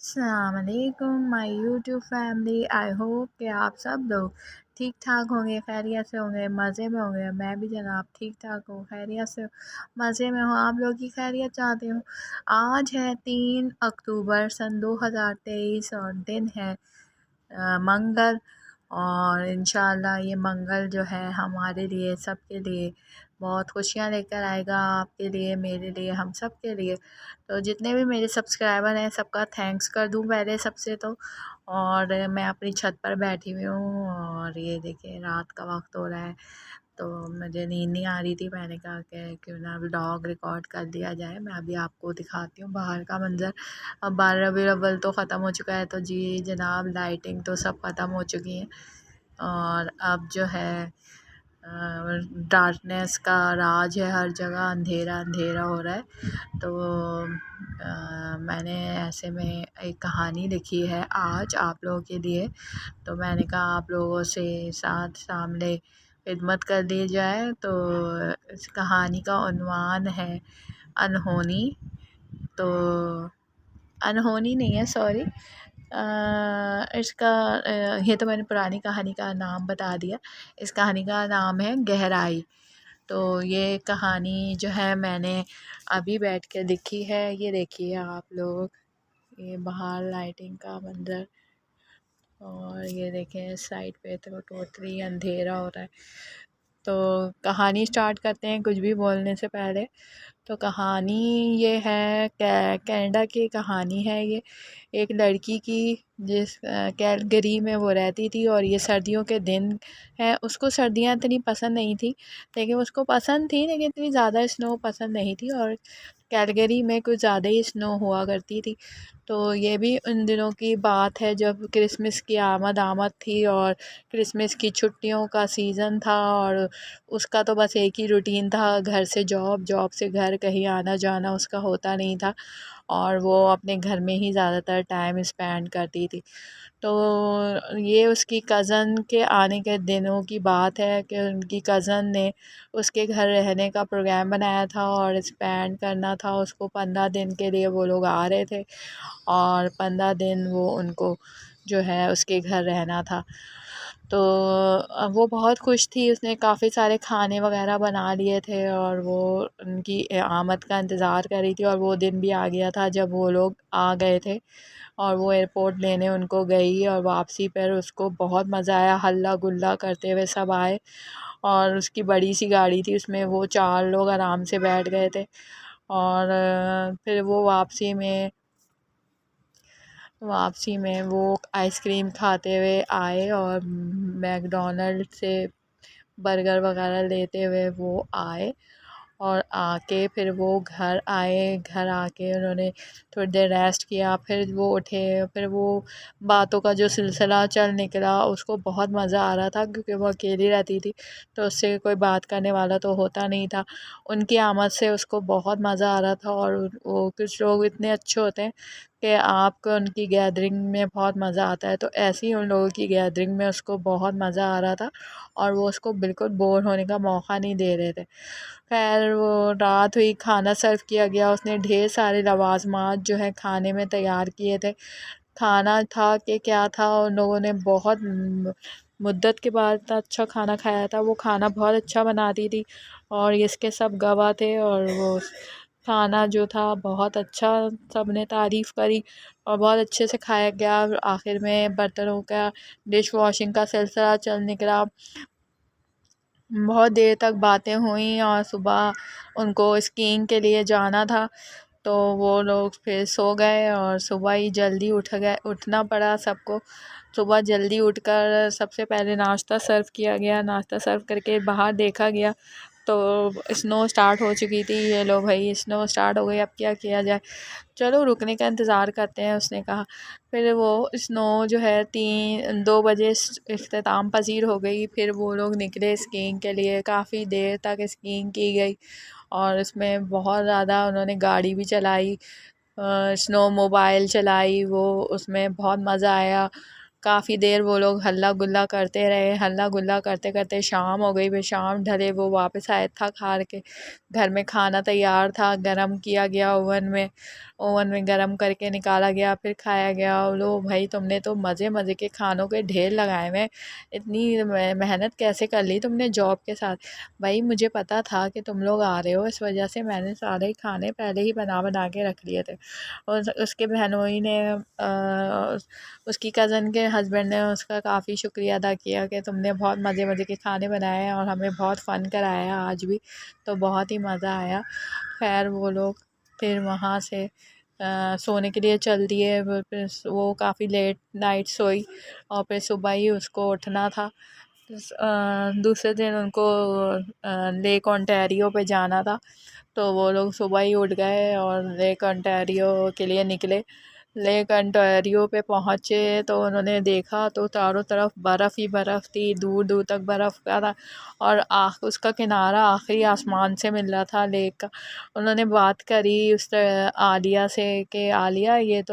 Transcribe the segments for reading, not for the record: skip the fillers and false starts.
अस्सलामुअलैकुम my YouTube family. I hope कि आप सब लोग ठीक ठाक होंगे, खैरियत से होंगे, मज़े में होंगे। मैं भी जनाब ठीक ठाक हूँ, खैरियत से मज़े में हूँ। आप लोग की खैरियत चाहती हूँ। आज है 3 अक्टूबर सन 2023 और दिन है मंगल। और इंशाल्लाह ये मंगल जो है हमारे लिए सबके लिए बहुत खुशियाँ लेकर आएगा, आपके लिए, मेरे लिए, हम सब के लिए। तो जितने भी मेरे सब्सक्राइबर हैं सबका थैंक्स कर दूं पहले सबसे तो। और मैं अपनी छत पर बैठी हुई हूँ और ये देखिए रात का वक्त हो रहा है, तो मुझे नींद नहीं आ रही थी। मैंने कहा कि क्यों ना व्लॉग रिकॉर्ड कर दिया जाए। मैं अभी आपको दिखाती हूँ बाहर का मंज़र। अब 12 रबीउल अव्वल तो ख़त्म हो चुका है, तो जी जनाब लाइटिंग तो सब ख़त्म हो चुकी है और अब जो है डार्कनेस का राज है, हर जगह अंधेरा अंधेरा हो रहा है। तो मैंने ऐसे में एक कहानी लिखी है आज आप लोगों के लिए, तो मैंने कहा आप लोगों से साथ सामने खिदमत कर दी जाए। तो इस कहानी का उन्वान है अनहोनी। तो अनहोनी नहीं है, सॉरी, इसका ये तो मैंने पुरानी कहानी का नाम बता दिया। इस कहानी का नाम है गहराई। तो ये कहानी जो है मैंने अभी बैठ के लिखी है। ये देखिए आप लोग, ये बाहर लाइटिंग का मंजर और ये देखें साइड पे तो टोटली अंधेरा हो रहा है। तो कहानी स्टार्ट करते हैं कुछ भी बोलने से पहले। तो कहानी ये है कनाडा की कहानी है। ये एक लड़की की जिस कैलगरी में वो रहती थी और ये सर्दियों के दिन है। उसको सर्दियाँ इतनी पसंद नहीं थी, लेकिन उसको पसंद थी, लेकिन इतनी ज़्यादा स्नो पसंद नहीं थी। और कैलगरी में कुछ ज़्यादा ही स्नो हुआ करती थी। तो ये भी उन दिनों की बात है जब क्रिसमस की आमद आमद थी और क्रिसमस की छुट्टियों का सीज़न था। और उसका तो बस एक ही रूटीन था, घर से जॉब, जॉब से घर, कहीं आना जाना उसका होता नहीं था और वो अपने घर में ही ज़्यादातर टाइम स्पेंड करती थी। तो ये उसकी कज़न के आने के दिनों की बात है कि उनकी कज़न ने उसके घर रहने का प्रोग्राम बनाया था और स्पेंड करना था उसको। 15 दिन के लिए वो लोग आ रहे थे और 15 दिन वो उनको जो है उसके घर रहना था। तो वो बहुत खुश थी, उसने काफ़ी सारे खाने वगैरह बना लिए थे और वो उनकी आमद का इंतज़ार कर रही थी। और वो दिन भी आ गया था जब वो लोग आ गए थे और वो एयरपोर्ट लेने उनको गई और वापसी पर उसको बहुत मज़ा आया, हल्ला गुल्ला करते हुए सब आए। और उसकी बड़ी सी गाड़ी थी, उसमें वो 4 लोग आराम से बैठ गए थे। और फिर वो वापसी में वो आइसक्रीम खाते हुए आए और मैकडॉनल्ड से बर्गर वगैरह लेते हुए वो आए। और आके फिर वो घर आए, घर आके उन्होंने थोड़ी देर रेस्ट किया, फिर वो उठे। फिर वो बातों का जो सिलसिला चल निकला, उसको बहुत मज़ा आ रहा था क्योंकि वो अकेली रहती थी, तो उससे कोई बात करने वाला तो होता नहीं था। उनकी आमद से उसको बहुत मज़ा आ रहा था। और वो कुछ लोग इतने अच्छे होते हैं कि आपको उनकी गैदरिंग में बहुत मज़ा आता है, तो ऐसे ही उन लोगों की गैदरिंग में उसको बहुत मज़ा आ रहा था और वो उसको बिल्कुल बोर होने का मौका नहीं दे रहे थे। खैर वो रात हुई, खाना सर्व किया गया, उसने ढेर सारे लवाजमात जो है खाने में तैयार किए थे। खाना था कि क्या था, उन लोगों ने बहुत मुद्दत के बाद इतना अच्छा खाना खाया था। वो खाना बहुत अच्छा बनाती थी और इसके सब गवाह थे। और वो खाना जो था बहुत अच्छा, सब ने तारीफ़ करी और बहुत अच्छे से खाया गया। आखिर में बर्तनों का डिश वॉशिंग का सिलसिला चल निकला। बहुत देर तक बातें हुई और सुबह उनको स्कीइंग के लिए जाना था, तो वो लोग फिर सो गए और सुबह ही जल्दी उठना पड़ा सबको। सुबह जल्दी उठकर सबसे पहले नाश्ता सर्व किया गया। नाश्ता सर्व करके बाहर देखा गया तो स्नो स्टार्ट हो चुकी थी। ये लो भाई, स्नो स्टार्ट हो गई, अब क्या किया जाए, चलो रुकने का इंतज़ार करते हैं, उसने कहा। फिर वो स्नो जो है 2 बजे इख्तिताम पजीर हो गई। फिर वो लोग निकले स्कीइंग के लिए, काफ़ी देर तक स्कीइंग की गई और इसमें बहुत ज़्यादा उन्होंने गाड़ी भी चलाई, स्नो मोबाइल चलाई, वो उसमें बहुत मज़ा आया। काफ़ी देर वो लोग हल्ला गुल्ला करते रहे। हल्ला गुल्ला करते करते शाम हो गई। फिर शाम ढले वो वापस आया था हार के। घर में खाना तैयार था, गरम किया गया ओवन में गरम करके निकाला गया, फिर खाया गया। लो भाई, तुमने तो मज़े मज़े के खानों के ढेर लगाए हुए। इतनी मेहनत कैसे कर ली तुमने जॉब के साथ? भाई मुझे पता था कि तुम लोग आ रहे हो, इस वजह से मैंने सारे खाने पहले ही बना बना के रख लिए थे। और उसके बहनोई ने उसकी कज़न के हस्बैंड ने उसका काफ़ी शुक्रिया अदा किया कि तुमने बहुत मज़े मज़े के खाने बनाए हैं और हमें बहुत फ़न कराया आज भी, तो बहुत ही मज़ा आया। खैर वो लोग फिर वहाँ से सोने के लिए चल दिए। फिर वो काफ़ी लेट नाइट सोई और फिर सुबह ही उसको उठना था। दूसरे दिन उनको लेक ओंटारियो पे जाना था, तो वो लोग सुबह ही उठ गए और लेक ओंटारियो के लिए निकले। लेक ओंटारियो पे पहुँचे तो उन्होंने देखा तो चारों तरफ बर्फ़ ही बर्फ़ थी, दूर दूर तक बर्फ़ का था और उसका किनारा आखिरी आसमान से मिल रहा था लेक का। उन्होंने बात करी उस आलिया से कि आलिया, ये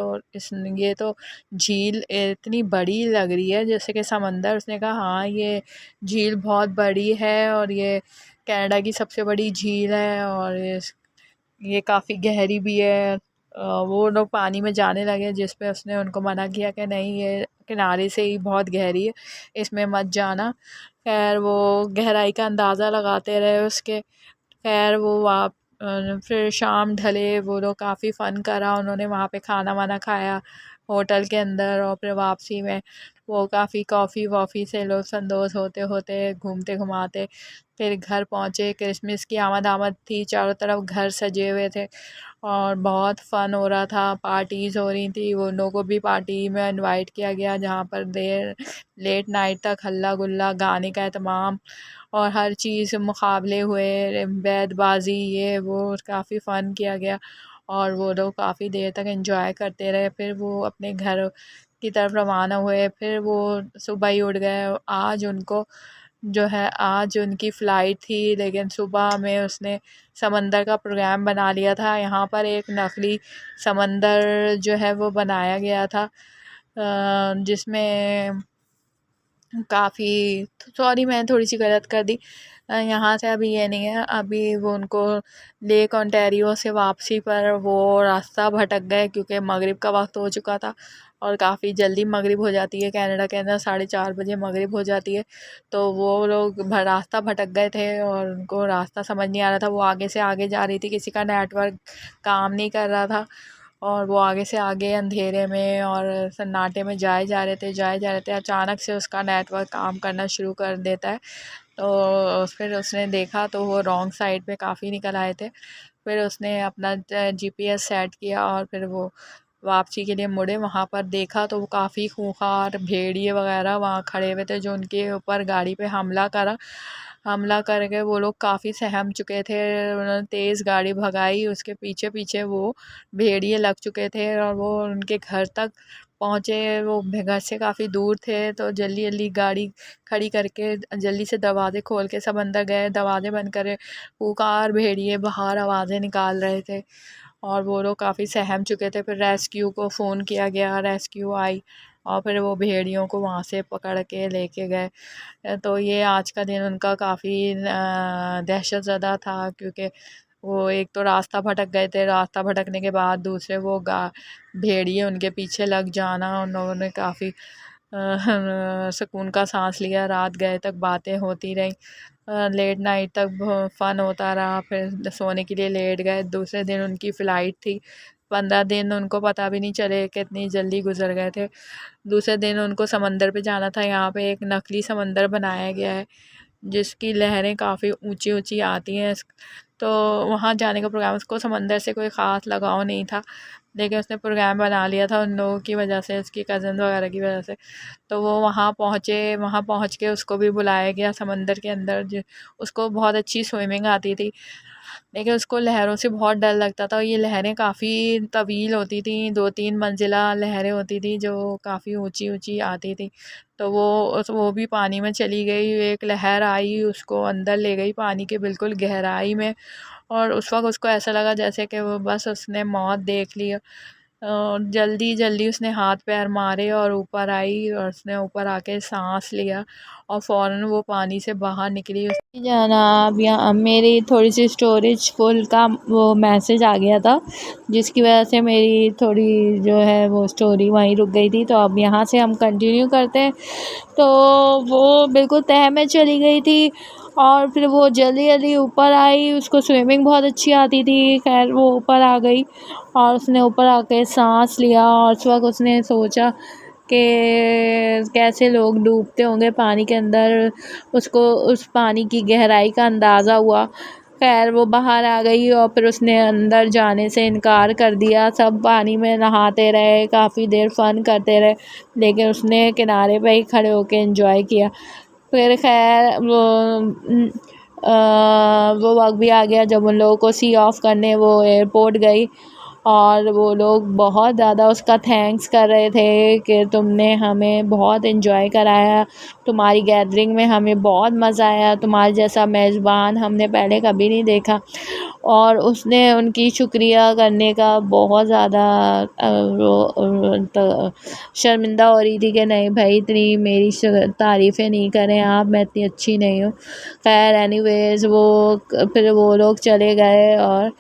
तो झील इतनी बड़ी लग रही है जैसे कि समंदर। उसने कहा हाँ, ये झील बहुत बड़ी है और ये कनाडा की सबसे बड़ी झील है और ये काफ़ी गहरी भी है। वो लोग पानी में जाने लगे, जिस पे उसने उनको मना किया कि नहीं, ये किनारे से ही बहुत गहरी है, इसमें मत जाना। खैर वो गहराई का अंदाज़ा लगाते रहे उसके। खैर फिर शाम ढले, वो लोग काफ़ी फ़न करा। उन्होंने वहाँ पे खाना वाना खाया होटल के अंदर और फिर वापसी में वो काफ़ी कॉफ़ी वॉफ़ी से लुत्फ़ अंदोज़ होते होते घूमते घुमाते फिर घर पहुँचे। क्रिसमस की आमद थी, चारों तरफ घर सजे हुए थे और बहुत फ़न हो रहा था। पार्टीज़ हो रही थी, वो लोगों को भी पार्टी में इनवाइट किया गया जहाँ पर देर लेट नाइट तक हल्ला गुल्ला, गाने का एहतमाम और हर चीज़ मुकाबले हुए, बैतबाज़ी ये वो, काफ़ी फ़न किया गया और वो लोग काफ़ी देर तक एंजॉय करते रहे। फिर वो अपने घर की तरफ रवाना हुए। फिर वो सुबह ही उठ गए। आज उनकी फ़्लाइट थी, लेकिन सुबह में उसने समंदर का प्रोग्राम बना लिया था। यहाँ पर एक नकली समंदर जो है वो बनाया गया था, जिसमें काफ़ी, सॉरी मैंने थोड़ी सी गलत कर दी। यहाँ से अभी ये नहीं है, अभी वो उनको लेक ओंटारियो से वापसी पर वो रास्ता भटक गए क्योंकि मगरिब का वक्त हो चुका था और काफ़ी जल्दी मगरिब हो जाती है कनाडा के अंदर, 4:30 बजे मगरिब हो जाती है। तो वो लोग रास्ता भटक गए थे और उनको रास्ता समझ नहीं आ रहा था। वो आगे से आगे जा रही थी, किसी का नेटवर्क काम नहीं कर रहा था और वो आगे से आगे अंधेरे में और सन्नाटे में जाए जा रहे थे। अचानक से उसका नेटवर्क काम करना शुरू कर देता है, तो फिर उसने देखा तो वो रॉन्ग साइड पे काफ़ी निकल आए थे। फिर उसने अपना जीपीएस सेट किया और फिर वो वापसी के लिए मुड़े। वहाँ पर देखा तो वो काफ़ी खूंखार भेड़िए वगैरह वहाँ खड़े हुए थे जो उनके ऊपर गाड़ी पे हमला करके वो लोग काफ़ी सहम चुके थे। उन्होंने तेज़ गाड़ी भगाई, उसके पीछे पीछे वो भेड़िए लग चुके थे और वो उनके घर तक पहुँचे। वो घर से काफ़ी दूर थे, तो जल्दी जल्दी गाड़ी खड़ी करके जल्दी से दरवाज़े खोल के सब अंदर गए। दरवाज़े बंद करे, पुकार भेड़िए बाहर आवाज़ें निकाल रहे थे और वो लोग काफ़ी सहम चुके थे। फिर रेस्क्यू को फ़ोन किया गया, रेस्क्यू आई और फिर वो भेड़ियों को वहाँ से पकड़ के लेके गए। तो ये आज का दिन उनका काफ़ी दहशत ज़दा था, क्योंकि वो एक तो रास्ता भटक गए थे, रास्ता भटकने के बाद दूसरे वो भेड़िए उनके पीछे लग जाना। उन लोगों ने काफ़ी सुकून का सांस लिया। रात गए तक बातें होती रही, लेट नाइट तक फ़न होता रहा। फिर सोने के लिए लेट गए। दूसरे दिन उनकी फ़्लाइट थी। 15 दिन उनको पता भी नहीं चले कितनी जल्दी गुजर गए थे। दूसरे दिन उनको समंदर पे जाना था। यहाँ पे एक नकली समंदर बनाया गया है जिसकी लहरें काफ़ी ऊंची ऊंची आती हैं। तो वहाँ जाने का प्रोग्राम, उसको समंदर से कोई ख़ास लगाव नहीं था, लेकिन उसने प्रोग्राम बना लिया था उन लोगों की वजह से, उसकी कज़न वगैरह की वजह से। तो वो वहाँ पहुँचे, वहाँ पहुँच के उसको भी बुलाया गया समंदर के अंदर। उसको बहुत अच्छी स्विमिंग आती थी, लेकिन उसको लहरों से बहुत डर लगता था। ये लहरें काफ़ी तवील होती थी, 2-3 मंजिला लहरें होती थी जो काफ़ी ऊंची ऊंची आती थी। तो वो भी पानी में चली गई। एक लहर आई, उसको अंदर ले गई पानी के बिल्कुल गहराई में और उस वक्त उसको ऐसा लगा जैसे कि वो बस उसने मौत देख ली। जल्दी जल्दी उसने हाथ पैर मारे और ऊपर आई और उसने ऊपर आके सांस लिया और फ़ौरन वो पानी से बाहर निकली। जाना अब यहाँ मेरी थोड़ी सी स्टोरेज फुल का वो मैसेज आ गया था, जिसकी वजह से मेरी थोड़ी जो है वो स्टोरी वहीं रुक गई थी। तो अब यहाँ से हम कंटिन्यू करते हैं। तो वो बिल्कुल तह में चली गई थी और फिर वो जल्दी जल्दी ऊपर आई। उसको स्विमिंग बहुत अच्छी आती थी। खैर वो ऊपर आ गई और उसने ऊपर आके सांस लिया और उस वक्त उसने सोचा कि कैसे लोग डूबते होंगे पानी के अंदर। उसको उस पानी की गहराई का अंदाज़ा हुआ। खैर वो बाहर आ गई और फिर उसने अंदर जाने से इनकार कर दिया। सब पानी में नहाते रहे, काफ़ी देर फ़न करते रहे, लेकिन उसने किनारे पे ही खड़े होके एंजॉय किया। फिर खैर वो वक्त भी आ गया जब उन लोगों को सी ऑफ करने वो एयरपोर्ट गई और वो लोग बहुत ज़्यादा उसका थैंक्स कर रहे थे कि तुमने हमें बहुत एंजॉय कराया, तुम्हारी गैदरिंग में हमें बहुत मज़ा आया, तुम्हारे जैसा मेज़बान हमने पहले कभी नहीं देखा। और उसने उनकी शुक्रिया करने का बहुत ज़्यादा शर्मिंदा हो रही थी कि नहीं भाई इतनी मेरी तारीफ़ें नहीं करें आप, मैं इतनी अच्छी नहीं हूँ। खैर एनीवेज़ फिर वो लोग चले गए और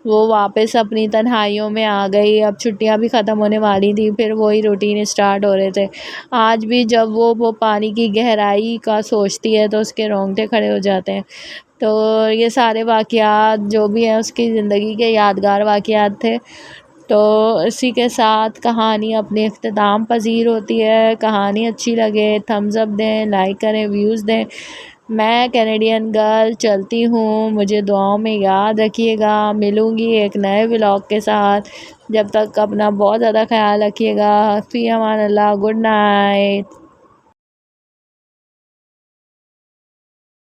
वो वापस अपनी तन्हाइयों में आ गई। अब छुट्टियां भी ख़त्म होने वाली थी, फिर वही रूटीन स्टार्ट हो रहे थे। आज भी जब वो पानी की गहराई का सोचती है तो उसके रोंगटे खड़े हो जाते हैं। तो ये सारे वाक़यात जो भी हैं उसकी ज़िंदगी के यादगार वाक़यात थे। तो इसी के साथ कहानी अपने इख्तिताम पज़ीर होती है। कहानी अच्छी लगे थम्स अप दें, लाइक करें, व्यूज़ दें। मैं कैनेडियन गर्ल चलती हूँ, मुझे दुआओं में याद रखिएगा। मिलूँगी एक नए व्लॉग के साथ। जब तक अपना बहुत ज़्यादा ख्याल रखिएगा। फ़ी अमान अल्लाह, गुड नाइट।